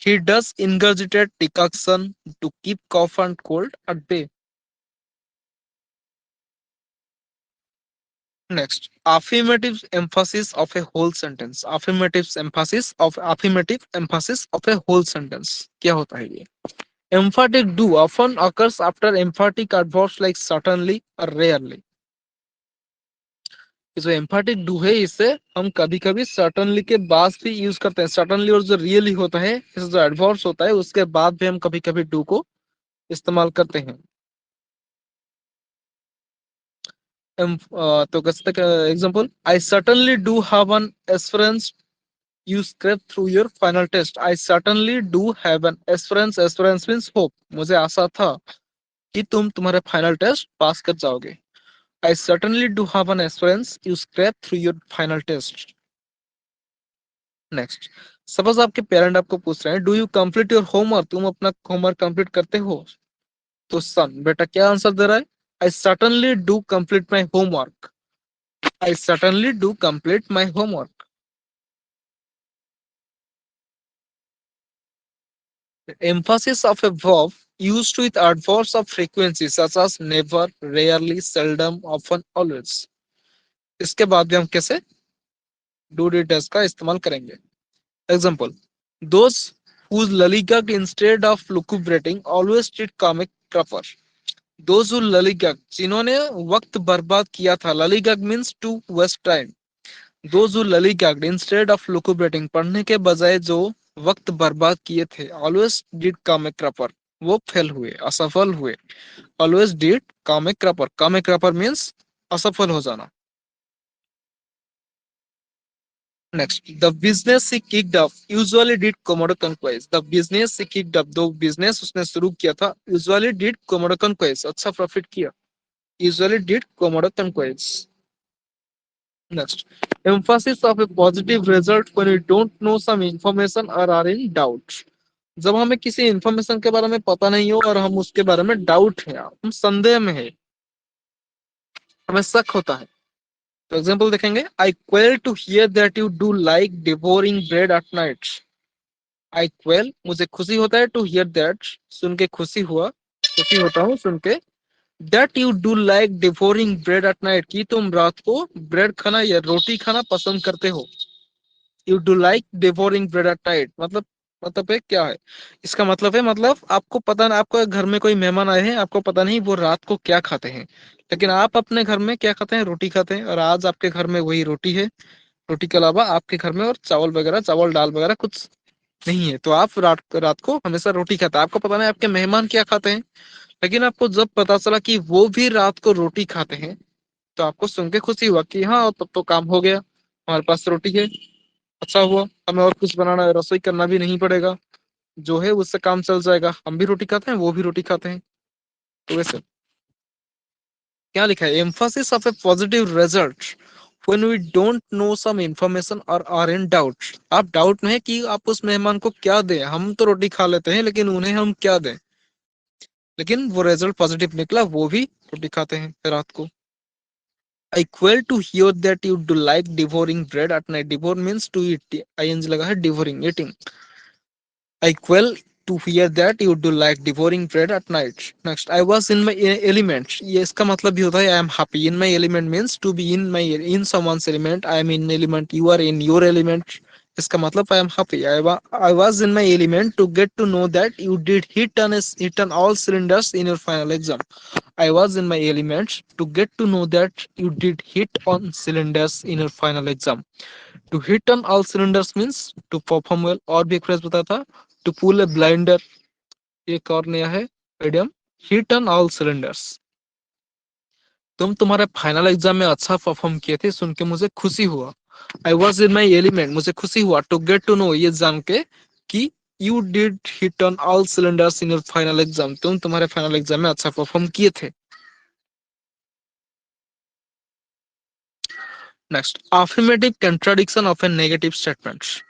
he does ingurgitated decoction to keep cough and cold at bay. Next, affirmative emphasis of a whole sentence, affirmative emphasis of a whole sentence क्या होता है ये, emphatic do often occurs after emphatic adverbs like certainly or rarely, जो एम्फाटिक do है इसे हम कभी कभी सर्टनली के बाद भी यूज करते हैं, सर्टनली और जो रियली होता है, इस जो एडवर्ब्स होता है उसके बाद भी हम कभी कभी डू को इस्तेमाल करते हैं। तो कैसे example, I certainly do have an aspirance you scrape through your final test, I certainly do have an aspirance, aspirance means hope, मुझे आशा था कि तुम तुम्हारे फाइनल टेस्ट पास कर जाओगे, I certainly do have an aspirance you scrape through your final test. Next, suppose आपके parent आपको पूछ रहे हैं do you complete your homework, तुम अपना होमवर्क कंप्लीट करते हो, तो सन बेटा क्या आंसर दे रहा है, आई certainly do complete my homework, I certainly do complete my homework. Mphasis of a verb used with adverbs of frequency such as never, rarely, seldom, often, always, इसके बाद भी हम कैसे डू डिटेल्स का इस्तेमाल करेंगे। Example, those whose lollygagged instead of lucubrating always treat comic proper, those who lollygag, जिन्होंने वक्त बर्बाद किया था, lollygag means to waste time, those who lollygagged instead of lucubrating, पढ़ने के बजाय जो वक्त बर्बाद किए थे, always did comic proper, वो फेल हुए, असफल हुए, always did comic proper, comic proper means असफल हो जाना। Next, the business he kicked off usually did commodore conquest. The business he kicked off, दो business उसने शुरू किया था, usually did commodore conquest, अच्छा प्रॉफिट किया, usually did commodore conquest. Next, emphasis of a positive result when we don't know some information or are in doubt. जब हमें किसी इंफॉर्मेशन के बारे में पता नहीं हो और हम उसके बारे में डाउट है, हम संदेह में है, हमें शक होता है, तो एग्जाम्पल देखेंगे, I quell to hear that you do like devouring bread at night, I quell मुझे खुशी होता है, टू हियर दैट सुन के खुशी हुआ, खुशी होता हूँ सुन के, that you do like devouring bread at night, कि तुम रात को ब्रेड खाना या रोटी खाना पसंद करते हो, you do like devouring bread at night, मतलब है क्या है, इसका मतलब है, मतलब आपको पता नहीं, आपको घर में कोई मेहमान आए हैं, आपको पता नहीं वो रात को क्या खाते हैं, लेकिन आप अपने घर में क्या खाते हैं, रोटी खाते हैं, और आज आपके घर में वही रोटी है, रोटी के अलावा आपके घर में और चावल वगैरह, चावल दाल वगैरह कुछ नहीं है, तो आप रात रात को हमेशा रोटी खाते हैं। आपको पता नहीं आपके मेहमान क्या खाते हैं, लेकिन आपको जब पता चला कि वो भी रात को रोटी खाते हैं, तो आपको सुन के खुशी हुआ कि हाँ तब तो काम हो गया, हमारे पास रोटी है, अच्छा हुआ, हमें और कुछ बनाना रसोई करना भी नहीं पड़ेगा, जो है उससे काम चल जाएगा, हम भी रोटी खाते हैं वो भी रोटी खाते हैं। तो वैसे क्या लिखा है, emphasis of a positive result when we don't know some information और आर इन डाउट। आप डाउट में है कि आप उस मेहमान को क्या दें, हम तो रोटी खा लेते हैं लेकिन उन्हें हम क्या दें, लेकिन वो रिजल्ट पॉजिटिव निकला, वो भी रोटी खाते हैं रात को। I quell to hear that you do like devouring bread at night. Devour means to eat. ing लगा है devouring, eating. I quell to hear that you do like devouring bread at night. Next, I was in my element. ये इसका मतलब भी होता है I am happy. In my element means to be in someone's element. I am in element. You are in your element. इसका मतलब I am happy. I was in my element to get to know that you did hit on all cylinders in your final exam. I was in my element to get to know that you did hit on cylinders in your final exam. To hit on all cylinders means to perform well, और भी एक phrase बताया था, to pull a blinder, एक और नया है idiom, hit on all cylinders। तुम तुम्हारे फाइनल एग्जाम में अच्छा परफॉर्म किए थे, सुन के मुझे खुशी हुआ। I was in my element, मुझे खुशी हुआ। टू गेट टू नो, ये जान के कि you did hit on all cylinders in your final exam, तुम तुम्हारे फाइनल एग्जाम में अच्छा परफॉर्म किए थे। Next, affirmative contradiction of a negative statement।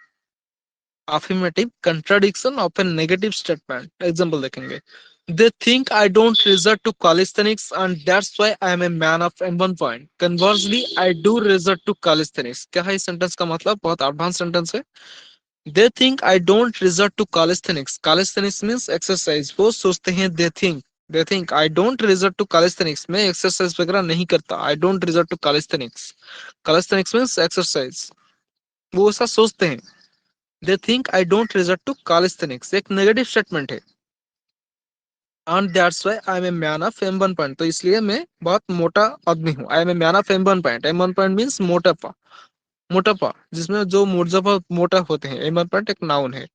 affirmative contradiction of a negative statement, example देखेंगे। They think I don't resort to calisthenics and that's why I am a man of M1 point. Conversely, I do resort to calisthenics। क्या है इस sentence का मतलब, बहुत advance sentence है। They think I don't resort to calisthenics। calisthenics means exercise। वो सोचते हैं, they think I don't resort to calisthenics, मैं एक्सरसाइज वगैरह नहीं करता। I don't resort to calisthenics। calisthenics means exercise। वो ऐसा सोचते हैं। They think I don't resort to calisthenics एक नेगेटिव स्टेटमेंट है। And that's why I'm a man of M1 point, तो इसलिए मैं बहुत मोटा आदमी हूँ। I am a man of M1 point। M1 point means मोटापा, मोटापा जिसमें जो मोटापा मोटा होते हैं। M1 point एक नाउन है।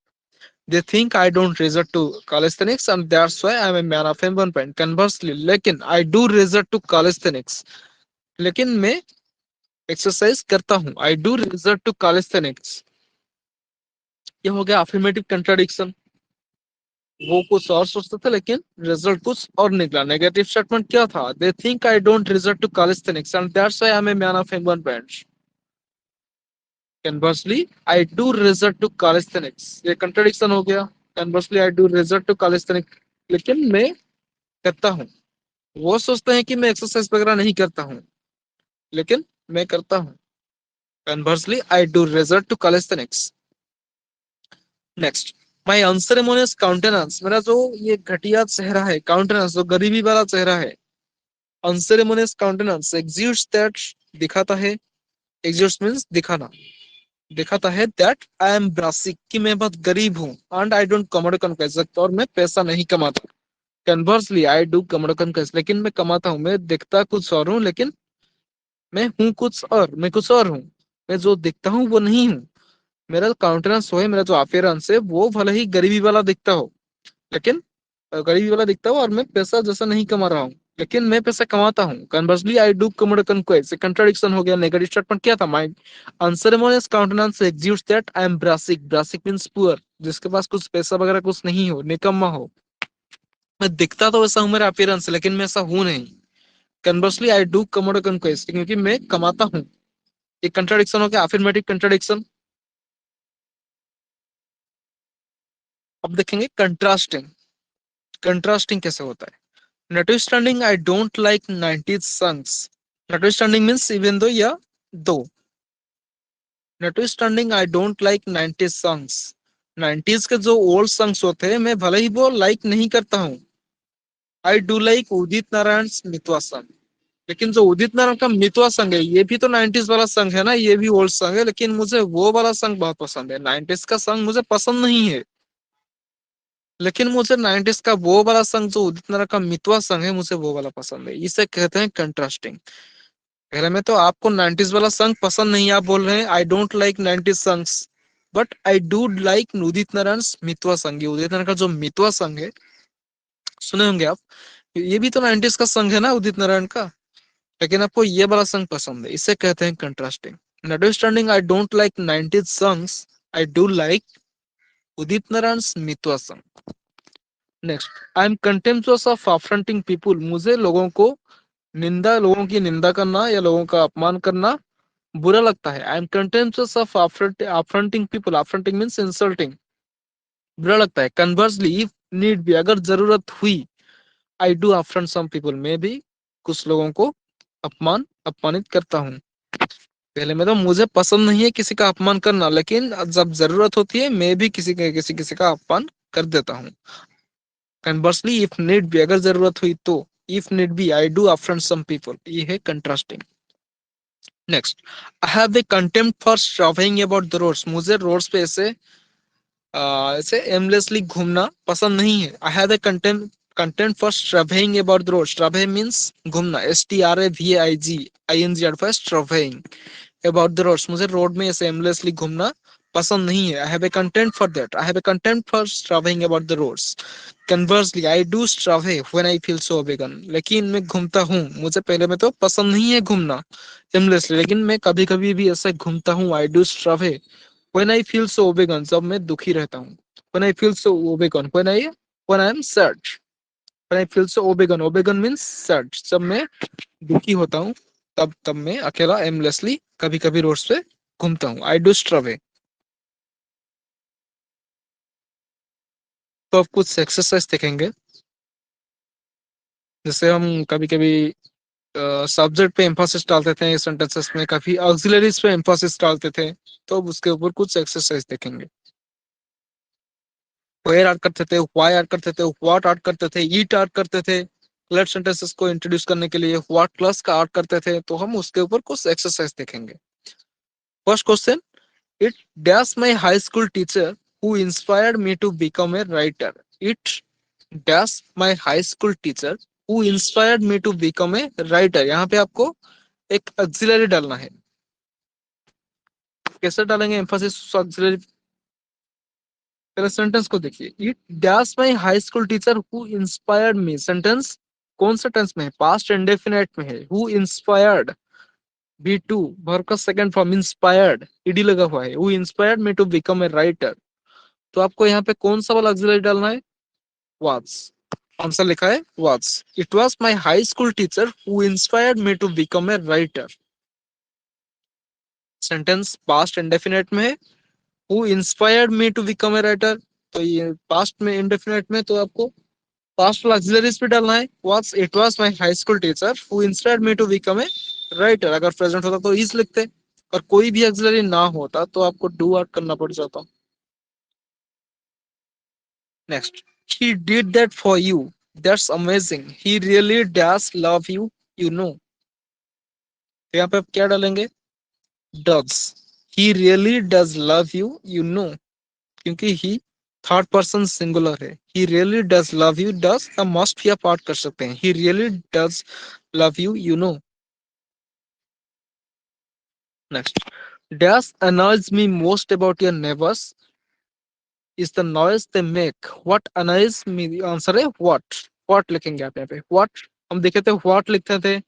They think I don't resort to calisthenics and that's why I'm a man of M1 point। Conversely, लेकिन I do resort to calisthenics, लेकिन मैं एक्सरसाइज करता हूँ। I do resort to calisthenics। ये हो गया अफर्मेटिव कंट्राडिक्शन। वो कुछ और सोचते थे लेकिन रिजल्ट कुछ और निकला। नेगेटिव स्टेटमेंट क्या था, they think I don't result to calisthenics and that's why I'm a man of M1 bench। Conversely, I do resort to calisthenics, ये कंट्राडिक्शन हो गया। Conversely, I do resort to calisthenics, लेकिन मैं करता हूँ। वो सोचते हैं कि मैं एक्सरसाइज वगैरह नहीं करता हूँ, लेकिन मैं करता हूँ। Conversely, I do resort to calisthenics। Next, my unceremonious countenance, मेरा जो ये घटिया चेहरा है, काउंटेनेंस जो गरीबी वाला चेहरा है। अनसेरेमोनियस काउंटेनेंस एग्जिट्स दैट, दिखाता है, एग्जिट्स मींस दिखाना, दिखाता है दैट आई एम ब्रासिक कि मैं बहुत गरीब हूँ। एंड आई डोंट कमोडकन कह सकता, और मैं पैसा नहीं कमाता। कन्वर्सली आई डू कमोडकन कह, लेकिन मैं कमाता हूँ। मैं दिखता कुछ और हूँ लेकिन मैं हूँ कुछ और, मैं कुछ और हूँ। मैं जो दिखता हूँ वो नहीं हूँ। मेरा काउंटेनेंस हो है, मेरा जो अपीयरेंस है वो भले ही गरीबी वाला दिखता हो, लेकिन गरीबी वाला दिखता हो और मैं पैसा जैसा नहीं कमा रहा हूँ, लेकिन मैं पैसा कमाता हूँ। Conversely I do commode conquest, contradiction हो गया। नेगेटिव स्टेटमेंट क्या था, mind unceremonious countenance exits that I am brassic, brassic means poor, जिसके पास कुछ पैसा वगैरह कुछ नहीं हो, निकम्मा हो। मैं दिखता तो वैसा हूँ मेरा अपीयरेंस, लेकिन मैं ऐसा हूँ नहीं। Conversely I do commode conquest, क्योंकि मैं कमाता हूँ। एक कंट्राडिक्शन हो गया, अफर्मेटिव कंट्राडिक्शन। अब देखेंगे कंट्रास्टिंग। कंट्रास्टिंग कैसे होता है। Notwithstanding, I don't like 90s songs। Notwithstanding means even though या दो। Notwithstanding, I don't like 90s songs। 90s के जो ओल्ड सॉन्ग्स होते हैं मैं भले ही वो लाइक नहीं करता हूँ। I do like Udit Narayan Mitwa song, लेकिन जो उदित नारायण का मितवा सॉन्ग है ये भी तो 90s वाला सॉन्ग है ना, ये भी ओल्ड सॉन्ग है, लेकिन मुझे वो वाला सॉन्ग बहुत पसंद है। 90s का सॉन्ग मुझे पसंद नहीं है, लेकिन मुझे 90s का वो वाला सॉन्ग जो उदित नारायण का मितवा सॉन्ग है मुझे वो वाला पसंद है। इसे कहते हैं कंट्रास्टिंग। पहले में तो आपको 90s वाला सॉन्ग पसंद नहीं, आप बोल रहे हैं I don't like 90s songs, but I do like Udit Narayan Mitwa song. ये उदित नारायण का जो मितवा संग है, सुने होंगे आप, ये भी तो 90s का संग है ना उदित नारायण का, लेकिन आपको ये वाला संग पसंद है, इसे कहते हैं contrasting. Understanding I don't like 90s songs, I do like Udit Narayan Mitwa संग। Next, I am contemptuous of affronting people. मुझे लोगों की निंदा करना या लोगों का अपमान करना बुरा लगता है। I am contemptuous of affronting people. Affronting means insulting, बुरा लगता है। कन्वर्सली इफ नीड भी, अगर जरूरत हुई, आई डू अफरंट सम पीपल, मैं भी कुछ लोगों को अपमानित करता हूँ। पहले में तो मुझे पसंद नहीं है किसी का अपमान करना, लेकिन जब जरूरत होती है मैं भी किसी का अपमान कर देता हूँ। कन्वर्सली इफ नीड भी, अगर जरूरत हुई तो, if need be I do affront some people, ये है contrasting. Next, I have a contempt for stravaiging about the roads. मुझे रोड्स पे ऐसे एमलेसली घूमना पसंद नहीं है। I have a content for stravaiging about the road. Stravaig means घूमना, STRAVEING for stravaiging about the roads. मुझे रोड में ऐसे एमलेसली घूमना पसंद नहीं है। I have a content for that. I have a content for stravaiging about the roads. Conversely I do stravaig when I feel so vegan. लेकिन मैं घूमता हूँ, मुझे पहले में तो पसंद नहीं है घूमना एमलेसली, लेकिन मैं कभी कभी भी ऐसे घूमता हूँ। I do stravaig when I feel so overwhelmed, जब मैं दुखी रहता हूँ। when I feel so overwhelmed, when I am sad, when I feel so overwhelmed, overwhelmed means sad, जब मैं दुखी होता हूँ, तब मैं अकेला aimlessly कभी कभी रोड्स पे घूमता हूँ। I do stray। तो अब कुछ एक्सरसाइज देखेंगे, जैसे हम कभी कभी सब्जेक्ट पे एम्फोसिस डालते थे सेंटेंसेस में, काफी ऑक्सिलरीज पे एम्फोसिस डालते थे, तो अब उसके ऊपर कुछ एक्सरसाइज देखेंगे। वेयर ऐड करते थे, व्हाई ऐड करते थे, व्हाट ऐड करते थे, ईट ऐड करते थे। क्लेफ्ट सेंटेंसेस को इंट्रोड्यूस करने के लिए व्हाट प्लस का ऐड करते थे, तो हम उसके ऊपर कुछ एक्सरसाइज देखेंगे। First question, it dash my high school teacher who inspired me to become a writer. It dash my high school teacher who inspired me to become a writer. यहाँ पे आपको एक ऑक्सिलरी डालना है। कैसे डालेंगे एम्फोसिस ऑक्सिलरी? पहले sentence को देखिए, it dash my high school teacher who inspired me. Sentence कौन सा टेंस में है? पास्ट इंडेफिनिट में है। हु इंस्पायर्ड, B2 वर्ब का सेकंड फॉर्म, इंस्पायर्ड ईडी लगा हुआ है। Who inspired me to become a writer. तो आपको यहाँ पे कौन सा वाला ऑक्सिलरी डालना है? वाज। आंसर लिखा है was. It was my high school teacher who inspired me to become a writer. Sentence past indefinite में है। Who inspired me to become a writer, तो ये पास्ट में इंडेफिनिट में, तो आपको पास्ट ऑक्सिलरीज पे डालना है। Was, it was my high school teacher who inspired me to become a writer. अगर प्रेजेंट होता तो इज लिखते, और कोई भी ऑक्सिलरी ना होता तो आपको डू ऐड करना पड़ जाता। Next, he did that for you, that's amazing, he really dash love you, you know. तो यहाँ पे आप क्या डालेंगे? Does. He really does love you, you know, क्योंकि ही थर्ड पर्सन सिंगुलर है। He really does love you, does का must भी आप ऐड कर सकते हैं। He really does love you, you know. Next, dash annoys me most about your neighbors is the noise they make. What annoys me, answer है what। what लिखेंगे आप यहाँ पे what। हम देखे थे what लिखते थे,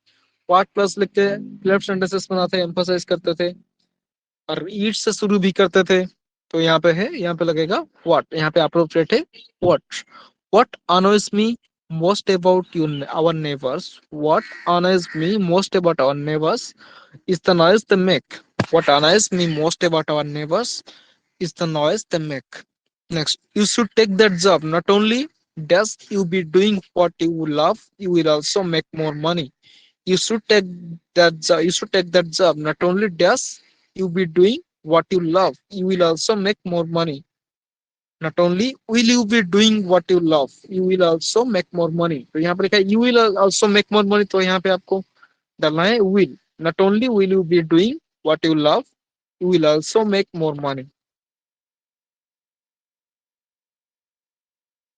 what प्लस लिख के लेफ्ट सेंटेंसेस बनाते, एम्फोसाइज करते थे, और ईट से शुरू भी करते थे। तो यहाँ पे है, यहाँ पे लगेगा what, यहाँ पे अप्रोप्रिएट है what। what annoys me most about you, our neighbors, what annoys me most about our neighbors is the noise they make. What annoys me most about our neighbors is the noise they make. Next, you should take that job. Not only does you be doing what you love, you will also make more money. You should take that job. You should take that job. Not only does you be doing what you love, you will also make more money. Not only will you be doing what you love, you will also make more money. तो यहाँ पर लिखा है you will also make more money, तो यहाँ पे आपको डालना है will। Not only will you be doing what you love, you will also make more money.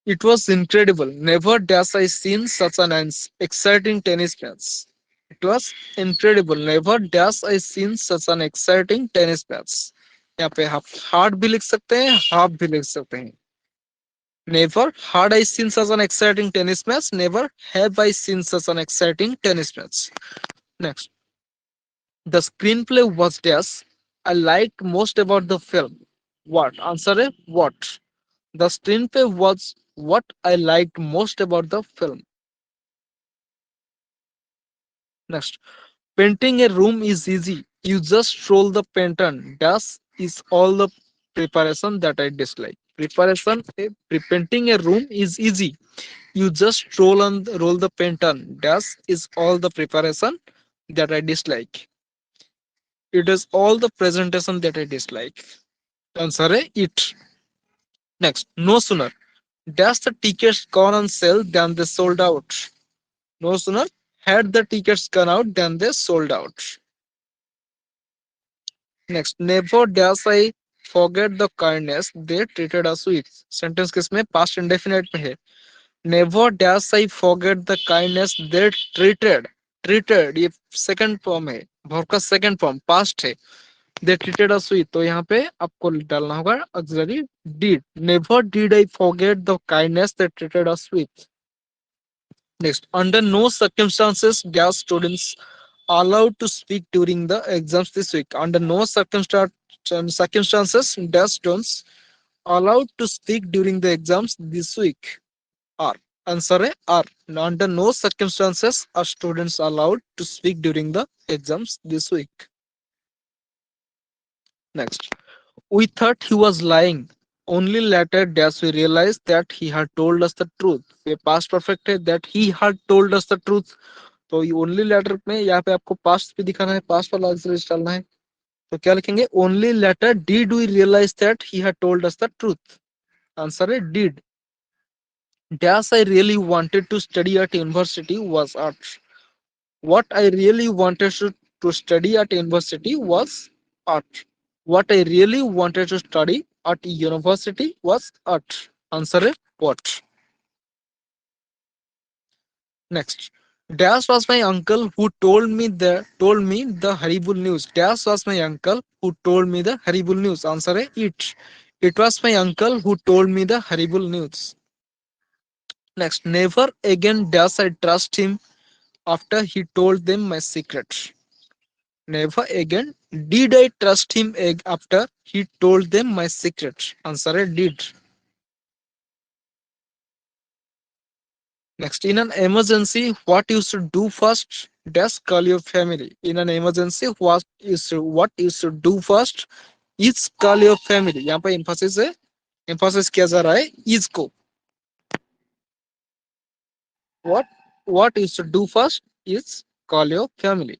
It was incredible. Never dash I seen such an exciting tennis match. It was incredible. Never dash I seen such an exciting tennis match. यहाँ पे आप hard भी लिख सकते हैं, half भी लिख सकते हैं. Never had I seen such an exciting tennis match. Never have I seen such an exciting tennis match. Next, the screenplay was dash I liked most about the film. What? Answer A. What? The screenplay was what I liked most about the film. Next, painting a room is easy. You just roll the paint on. Dash is all the preparation that I dislike. Preparation, painting a room is easy. You just roll the paint on. Dash is all the preparation that I dislike. It is all the presentation that I dislike. Answer A, it. Next, no sooner dash the tickets gone on sale than they sold out. No sooner had the tickets gone out than they sold out. Next, never dash I forget the kindness they treated us with. Sentence किसमें past indefinite में है. Never dash I forget the kindness they treated ये second form है. verb का second form past है. They treated us with, तो यहाँ पे आपको डालना होगा auxiliary did. Never did I forget the kindness they treated us with. Next, under no circumstances dash students allowed to speak during the exams this week. Under no circumstances dash students allowed to speak during the exams this week. Are. Answer A, are. Under no circumstances are students allowed to speak during the exams this week. Next, we thought he was lying. Only later dash we realized that he had told us the truth. ये past perfect है that he had told us the truth. तो ये only letter में यहाँ पे आपको past भी दिखाना है, पास्ट वाला आंसर डालना है. तो क्या लिखेंगे? Only letter did we realize that he had told us the truth. Answer है did. Dash I really wanted to study at university was art. What I really wanted to study at university was art. What I really wanted to study at university was art. Answer है what. Next, Dash was my uncle who told me the horrible news. Dash was my uncle who told me the horrible news. Answer है it. It was my uncle who told me the horrible news. Next, never again Dash I trust him after he told them my secret. Never again did I trust him after he told them my secret. Answer है did. Next, in an emergency, what you should do first? Dash call your family. In an emergency, what you should do first is call your family. यहाँ पे emphasis है, emphasis किया जा रहा है is को. What you should do first is call your family.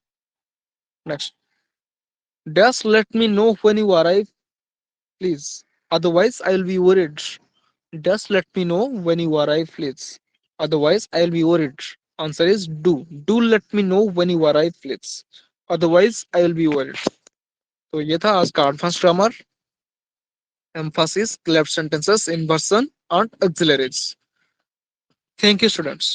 Next, Dash let me know when you arrive, please. Otherwise, I'll be worried. Dash let me know when you arrive, please. Otherwise, I'll be worried. Answer is do. Do let me know when you arrive, please. Otherwise, I will be worried. तो ये था आज का advance grammar, Mphasis, cleft sentences, inversion and auxiliaries. Thank you students.